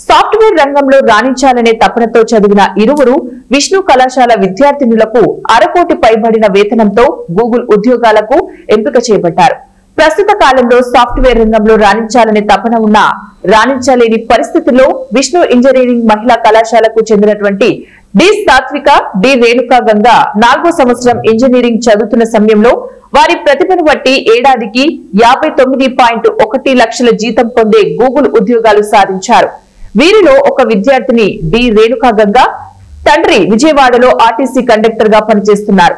Software రంగంలో రాణించాలనే తపనతో చదివిన ఇరువురు విష్ణు కళాశాల విద్యార్థినులకు అరకోటి పైబడిన వేతనంతో గూగుల్ ఉద్యోగాలకు ఎంపిక చేయబడ్డారు. ప్రస్తుత కాలంలో సాఫ్ట్వేర్ రంగంలో రాణించాలనే తపన ఉన్నా రాణించలేని పరిస్థితుల్లో విష్ణు ఇంజనీరింగ్ మహిళా కళాశాలకు చెందినటువంటి డి సాత్విక, డి రేణుకా గంగా 4వ సంవత్సరం ఇంజనీరింగ్ చదువుతున్న సమయంలో వారి ప్రతిభను బట్టి ఏడాదికి 59.1 లక్షల జీతం పొందే గూగుల్ ఉద్యోగాలు సాధించారు. వీరిలో ఒక విద్యార్థిని డి రేణుకా గంగా తండ్రి విజయవాడలో ఆర్టీసీ కండక్టర్ గా పనిచేస్తున్నారు.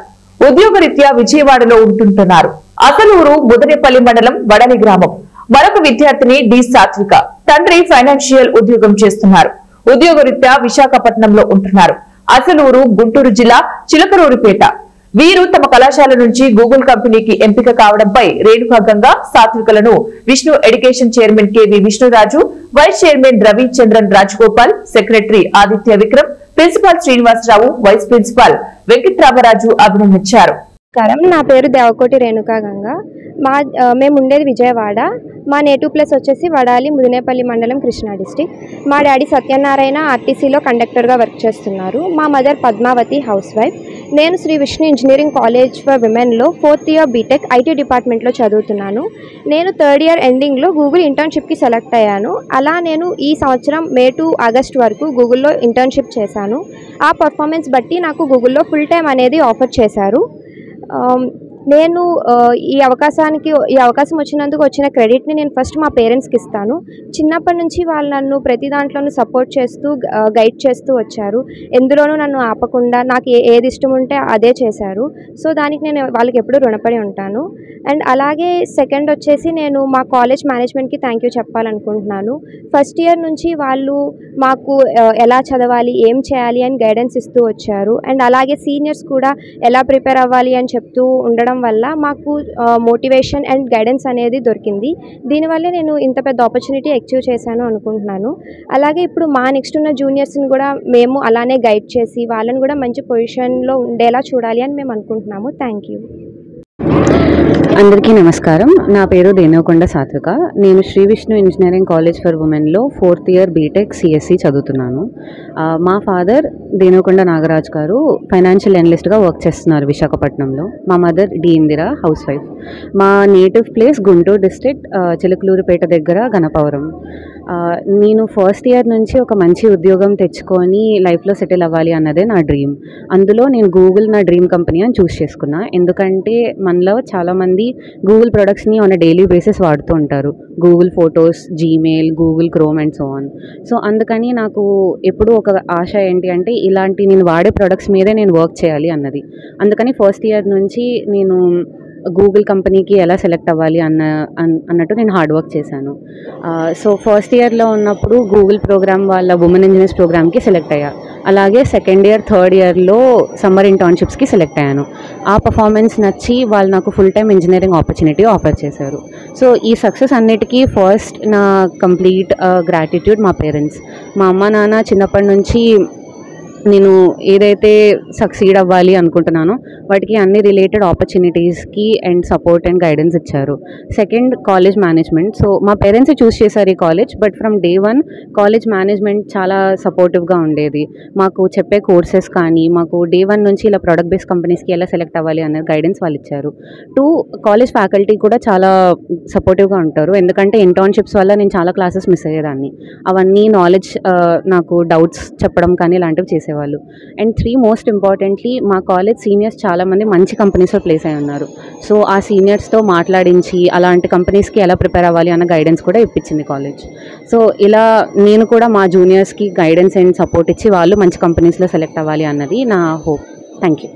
ఉద్యోగరీత్యా విజయవాడలో ఉంటుంటున్నారు. అసలు ఊరు ముదనేపల్లి మండలం వడలి గ్రామం. మరొక విద్యార్థిని డి సాత్విక తండ్రి ఫైనాన్షియల్ ఉద్యోగం చేస్తున్నారు. ఉద్యోగరీత్యా విశాఖపట్నంలో ఉంటున్నారు. అసలు ఊరు గుంటూరు జిల్లా చిలకలూరిపేట. వీరు తమ కళాశాల నుంచి గూగుల్ కంపెనీకి ఎంపిక కావడంపై రేణుకా గంగా సాత్వికలను Vishnu education chairman KV Vishnuraju, vice chairman Ravichandran Rajagopal, secretary Aditya Vikram, principal Srinivasarao, vice principal Venkatramaraju అభినందించారు. నా పేరు దేవకోటి రేణుకా గంగా. మేము ఉండేది విజయవాడ. మా నేటివ్ ప్లేస్ వచ్చేసి వడాలి ముదినేపల్లి మండలం, కృష్ణా డిస్ట్రిక్ట్. మా డాడీ సత్యనారాయణ ఆర్టీసీలో కండక్టర్గా వర్క్ చేస్తున్నారు. మా మదర్ పద్మావతి హౌస్ వైఫ్. నేను Sri Vishnu engineering college for విమెన్లో 4th ఇయర్ బీటెక్ ఐటీ డిపార్ట్మెంట్లో చదువుతున్నాను. నేను 3rd ఇయర్ ఎండింగ్లో గూగుల్ ఇంటర్న్షిప్కి సెలెక్ట్ అయ్యాను. అలా నేను ఈ సంవత్సరం మే టు ఆగస్ట్ వరకు గూగుల్లో ఇంటర్న్షిప్ చేశాను. ఆ పర్ఫార్మెన్స్ బట్టి నాకు గూగుల్లో ఫుల్ టైం అనేది ఆఫర్ చేశారు. నేను ఈ అవకాశం వచ్చినందుకు వచ్చిన క్రెడిట్ని నేను ఫస్ట్ మా పేరెంట్స్కి ఇస్తాను. చిన్నప్పటి నుంచి వాళ్ళు నన్ను ప్రతి దాంట్లోనూ సపోర్ట్ చేస్తూ గైడ్ చేస్తూ వచ్చారు. ఎందులోనూ నన్ను ఆపకుండా నాకు ఏది ఇష్టం ఉంటే అదే చేశారు. సో దానికి నేను వాళ్ళకి ఎప్పుడూ రుణపడి ఉంటాను. అండ్ అలాగే సెకండ్ వచ్చేసి నేను మా కాలేజ్ మేనేజ్మెంట్కి థ్యాంక్ యూ చెప్పాలనుకుంటున్నాను. ఫస్ట్ ఇయర్ నుంచి వాళ్ళు మాకు ఎలా చదవాలి, ఏం చేయాలి అని గైడెన్స్ ఇస్తూ వచ్చారు. అండ్ అలాగే సీనియర్స్ కూడా ఎలా ప్రిపేర్ అవ్వాలి అని చెప్తూ ఉండడం వల్ల మాకు మోటివేషన్ అండ్ గైడెన్స్ అనేది దొరికింది. దీనివల్లే నేను ఇంత పెద్ద ఆపర్చునిటీ అచీవ్ చేశాను అనుకుంటున్నాను. అలాగే ఇప్పుడు మా నెక్స్ట్ ఉన్న జూనియర్స్ని కూడా మేము అలానే గైడ్ చేసి వాళ్ళని కూడా మంచి పొజిషన్లో ఉండేలా చూడాలి అని మేము అనుకుంటున్నాము. Thank you. అందరికీ నమస్కారం. నా పేరు దేనవకొండ సాత్విక. నేను Sri Vishnu engineering college for ఉమెన్లో 4th ఇయర్ బీటెక్ సిఎస్సి చదువుతున్నాను. మా ఫాదర్ దేనవకొండ నాగరాజ్ గారు ఫైనాన్షియల్ అనలిస్ట్గా వర్క్ చేస్తున్నారు విశాఖపట్నంలో. మా mother D Indira house wife. మా native place Guntur district Chilakaluripet దగ్గర గణపవరం. నేను ఫస్ట్ ఇయర్ నుంచి ఒక మంచి ఉద్యోగం తెచ్చుకొని లైఫ్లో సెటిల్ అవ్వాలి అన్నదే నా డ్రీమ్. అందులో నేను గూగుల్ నా డ్రీమ్ కంపెనీ అని చూస్ చేసుకున్నా. ఎందుకంటే మనలో చాలామంది గూగుల్ ప్రొడక్ట్స్ని ఆన్ డైలీ బేసిస్ వాడుతూ ఉంటారు. Google photos, Gmail, Google chrome and so on. So అందుకని నాకు ఎప్పుడూ ఒక ఆశ ఏంటి అంటే ఇలాంటి నేను వాడే ప్రొడక్ట్స్ మీదే నేను వర్క్ చేయాలి అన్నది. అందుకని ఫస్ట్ ఇయర్ నుంచి నేను గూగుల్ కంపెనీకి ఎలా సెలెక్ట్ అవ్వాలి అన్నట్టు నేను హార్డ్ వర్క్ చేశాను. సో ఫస్ట్ ఇయర్లో ఉన్నప్పుడు గూగుల్ ప్రోగ్రామ్ వాళ్ళ ఉమెన్ ఇంజనీర్స్ ప్రోగ్రామ్కి సెలెక్ట్ అయ్యా. అలాగే సెకండ్ ఇయర్, థర్డ్ ఇయర్లో సమ్మర్ ఇంటర్న్షిప్స్కి సెలెక్ట్ అయ్యాను. ఆ పర్ఫార్మెన్స్ నచ్చి వాళ్ళు నాకు full time engineering opportunity offer చేశారు. సో ఈ సక్సెస్ అన్నిటికీ ఫస్ట్ నా కంప్లీట్ గ్రాటిట్యూడ్ మా పేరెంట్స్. మా అమ్మ నాన్న చిన్నప్పటి నుంచి నేను ఏదైతే సక్సీడ్ అవ్వాలి అనుకుంటున్నానో వాటికి అన్ని రిలేటెడ్ ఆపర్చునిటీస్కి అండ్ సపోర్ట్ అండ్ గైడెన్స్ ఇచ్చారు. Second, college management. సో మా పేరెంట్స్ చూస్ చేశారు ఈ college. But from day 1 college management చాలా సపోర్టివ్గా ఉండేది. మాకు చెప్పే కోర్సెస్ కానీ మాకు డే 1 నుంచి ఇలా ప్రొడక్ట్ బేస్డ్ కంపెనీస్కి ఎలా సెలెక్ట్ అవ్వాలి అనే గైడెన్స్ వాళ్ళు ఇచ్చారు. 2, కాలేజ్ ఫ్యాకల్టీ కూడా చాలా సపోర్టివ్గా ఉంటారు. ఎందుకంటే ఇంటర్న్షిప్స్ వల్ల నేను చాలా క్లాసెస్ మిస్ అయ్యేదాన్ని. అవన్నీ నాలెడ్జ్ నాకు డౌట్స్ చెప్పడం కానీ ఇలాంటివి చేసేవాళ్ళు. అండ్ 3, మోస్ట్ ఇంపార్టెంట్లీ మా కాలేజ్ సీనియర్స్ చాలామంది మంచి కంపెనీస్లో ప్లేస్ అయి ఉన్నారు. సో ఆ సీనియర్స్తో మాట్లాడించి అలాంటి కంపెనీస్కి ఎలా ప్రిపేర్ అవ్వాలి అన్న గైడెన్స్ కూడా ఇప్పించింది కాలేజ్. సో ఇలా నేను కూడా మా జూనియర్స్కి గైడెన్స్ అండ్ సపోర్ట్ ఇచ్చి వాళ్ళు మంచి కంపెనీస్లో సెలెక్ట్ అవ్వాలి అన్నది నా హోప్. Thank you.